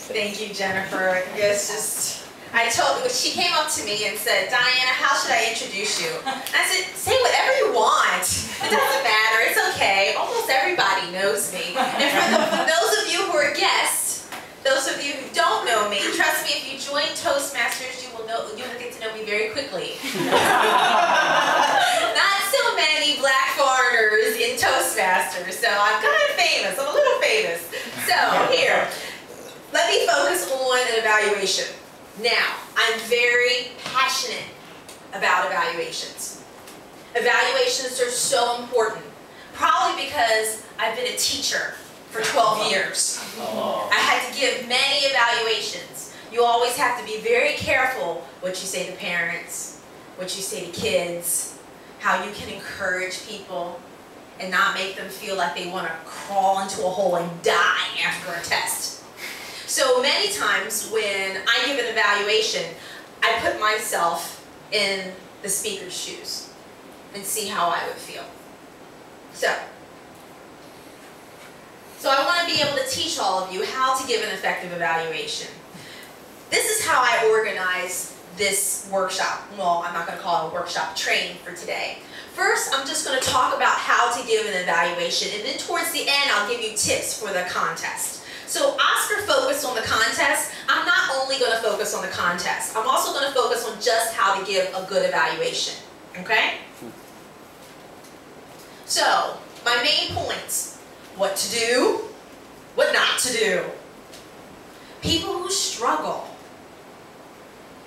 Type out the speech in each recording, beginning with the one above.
Thank you, Jennifer. It's just, she came up to me and said, Diana, how should I introduce you? And I said, say whatever you want. It doesn't matter, it's okay. Almost everybody knows me. And for those of you who are guests, those of you who don't know me, trust me, if you join Toastmasters, you will get to know me very quickly. Not so many black foreigners in Toastmasters, so I'm kind of famous. I'm a little famous. So here, let me focus on an evaluation. Now, I'm very passionate about evaluations. Evaluations are so important, probably because I've been a teacher for 12 years. I had to give many evaluations. You always have to be very careful what you say to parents, what you say to kids, how you can encourage people and not make them feel like they want to crawl into a hole and die after a test. So many times when I give an evaluation, I put myself in the speaker's shoes and see how I would feel. So I want to be able to teach all of you how to give an effective evaluation. This is how I organize this workshop. Well, I'm not going to call it a workshop, training for today. First, I'm just going to talk about how to give an evaluation, and then towards the end, I'll give you tips for the contest. So Oscar focused on the contest. I'm not only going to focus on the contest, I'm also going to focus on just how to give a good evaluation. Okay? So, my main points. What to do, what not to do. People who struggle.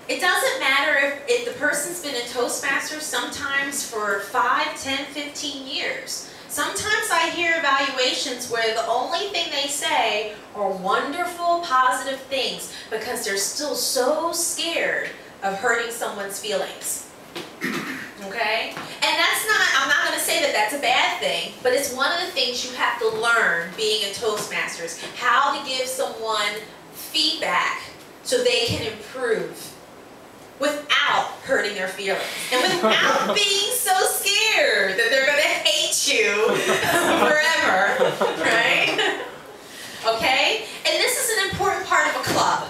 It doesn't matter if the person's been in Toastmasters sometimes for 5, 10, 15 years. Sometimes I hear evaluations where the only thing they say are wonderful, positive things because they're still so scared of hurting someone's feelings. Okay? And I'm not going to say that that's a bad thing, but it's one of the things you have to learn being in Toastmasters, how to give someone feedback so they can improve without hurting their feelings and without being so scared that they're going to hate you forever, right? Okay? And this is an important part of a club.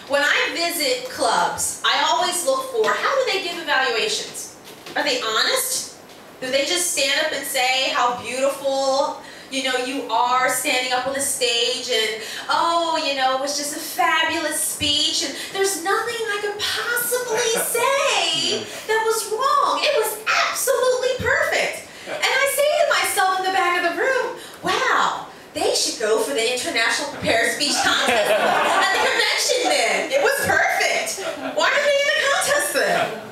When I visit clubs, I always look for, how do they give evaluations? Are they honest? Do they just stand up and say how beautiful, you are standing up on the stage and, oh, it was just a fabulous speech and there's nothing I could possibly say that was wrong. It was absolutely perfect. And I say to myself in the back of the room, wow, they should go for the International Prepared Speech Contest at the convention then. It was perfect. Why are they in the contest then?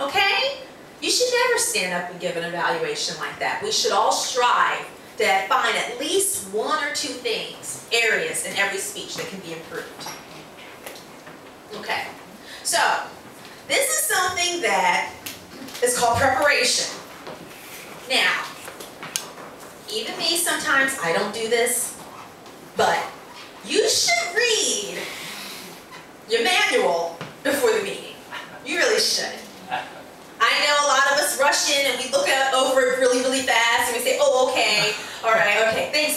Okay? You should never stand up and give an evaluation like that. We should all strive to find at least 1 or 2 things, areas in every speech that can be improved. Okay, so this is something that is called preparation. Now, even me sometimes, I don't do this, but you should read your manual before the meeting. You really should. I know a lot of us rush in and we look over it really, really fast and we say, oh, okay, all right, okay, thanks.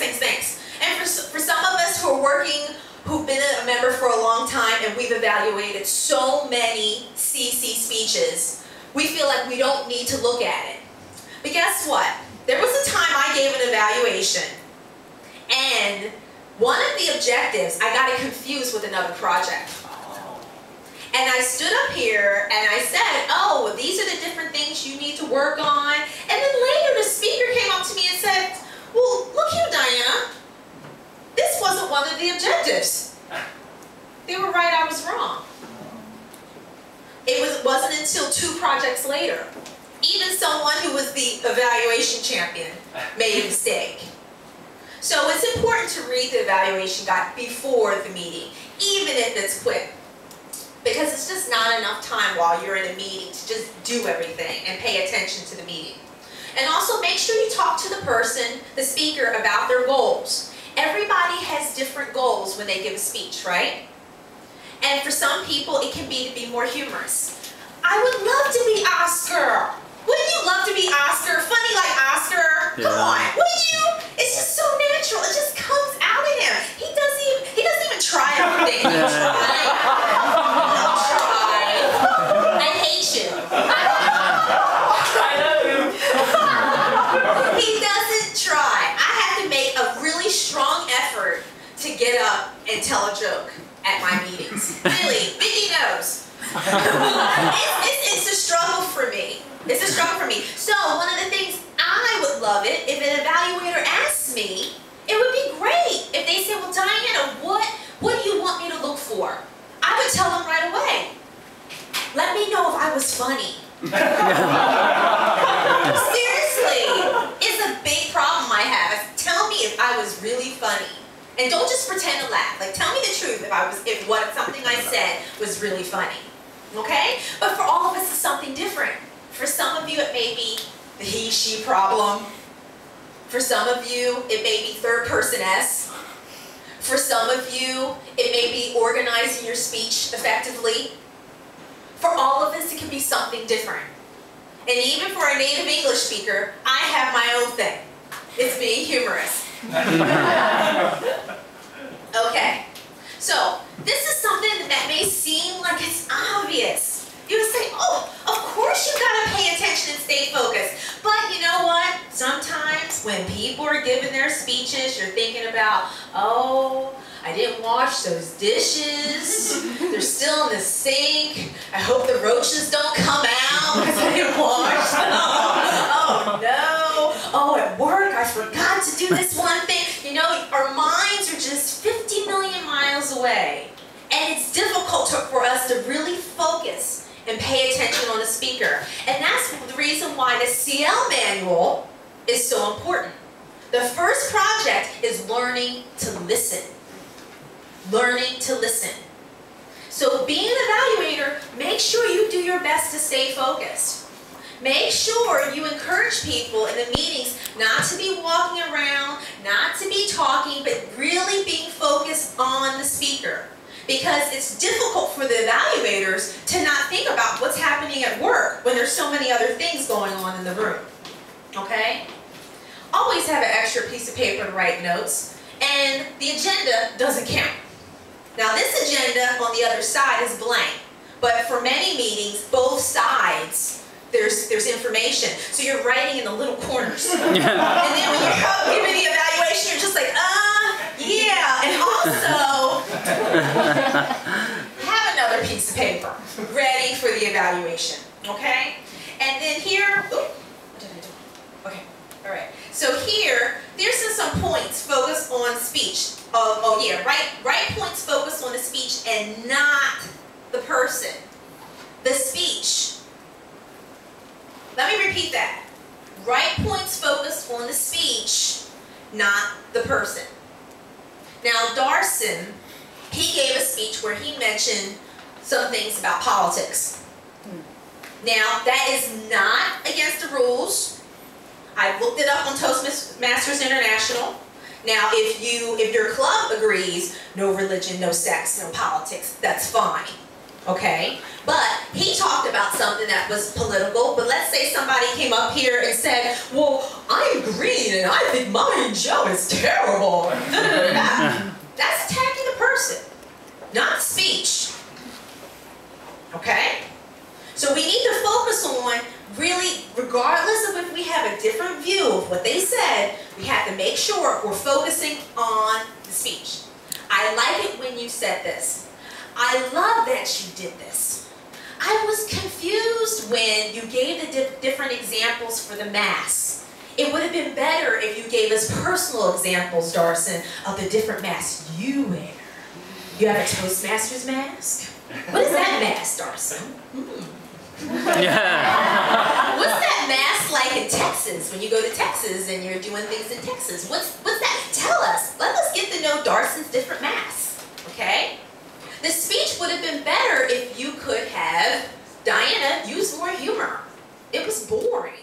And for some of us who've been a member for a long time and we've evaluated so many CC speeches, we feel like we don't need to look at it. But guess what? There was a time I gave an evaluation and one of the objectives, I got it confused with another project. And I stood up here and I said, oh, these are the different things you need to work on. And then later the speaker came up to me and said, well, look here, Diana. This wasn't one of the objectives. They were right, I was wrong. It wasn't until 2 projects later. Even someone who was the evaluation champion made a mistake. So it's important to read the evaluation guide before the meeting, even if it's quick. Because it's just not enough time while you're in a meeting to just do everything and pay attention to the meeting. And also make sure you talk to the person, the speaker, about their goals. Everybody has different goals when they give a speech, right? And for some people, it can be to be more humorous. I would love to be Oscar. Wouldn't you love to be Oscar? Funny like Oscar? Yeah. Come on, wouldn't you? It's just so natural. It just comes out of him. He doesn't even get up and tell a joke at my meetings. Really, Vicky knows. It's a struggle for me. It's a struggle for me. So one of the things I would love it if an evaluator asks me, it would be great if they say, well, Diana, what do you want me to look for? I would tell them right away. Let me know if I was funny. Seriously, it's a big problem I have. Tell me if I was really funny. And don't just pretend to laugh. Like, tell me the truth if something I said was really funny. Okay? But for all of us, it's something different. For some of you, it may be the he, she problem. For some of you, it may be third person S. For some of you, it may be organizing your speech effectively. For all of us, it can be something different. And even for a native English speaker, I have my own thing. It's being humorous. Okay, so this is something that may seem like it's obvious. You would say, oh, of course you gotta pay attention and stay focused. But you know what? Sometimes when people are giving their speeches, you're thinking about, oh, I didn't wash those dishes. They're still in the sink. I hope the roaches don't come out because I didn't wash them. Oh no. Oh, at work I forgot to do this one thing. You know, our minds are just 50 million miles away. And it's difficult for us to really focus and pay attention on the speaker. And that's the reason why the CL manual is so important. The first project is learning to listen. Learning to listen. So being an evaluator, make sure you do your best to stay focused. Make sure you encourage people in the meetings not to be walking around, not to be talking, but really being focused on the speaker. Because it's difficult for the evaluators to not think about what's happening at work when there's so many other things going on in the room. Okay? Always have an extra piece of paper to write notes, and the agenda doesn't count. Now this agenda on the other side is blank, but for many meetings, both sides, there's information. So you're writing in the little corners. And then when you're giving the evaluation, you're just like, yeah. And also, have another piece of paper ready for the evaluation, okay? And then here, what did I do? Okay, all right. So here, there's some points focused on speech. Oh yeah, right points focused on the speech and not the person. The speech. Let me repeat that. Right points focused on the speech, not the person. Now, Darson, he gave a speech where he mentioned some things about politics. Now, that is not against the rules. I looked it up on Toastmasters International. Now, if your club agrees, no religion, no sex, no politics, that's fine. Okay? But he talked about something that was political, but let's say somebody came up here and said, well, I'm green and I think my job is terrible. That's attacking the person, not speech. Okay? So we need to focus on really, regardless of if we have a different view of what they said, we have to make sure we're focusing on the speech. I like it when you said this. I love that you did this. I was confused when you gave the different examples for the masks. It would have been better if you gave us personal examples, Darson, of the different masks you wear. You have a Toastmasters mask? What is that mask, Darson? Yeah. What's that mask like in Texas, when you go to Texas and you're doing things in Texas? What's that? Tell us. Let us get to know Darson's different masks, okay? The speech would have been better if you could have, Diana, use more humor. It was boring.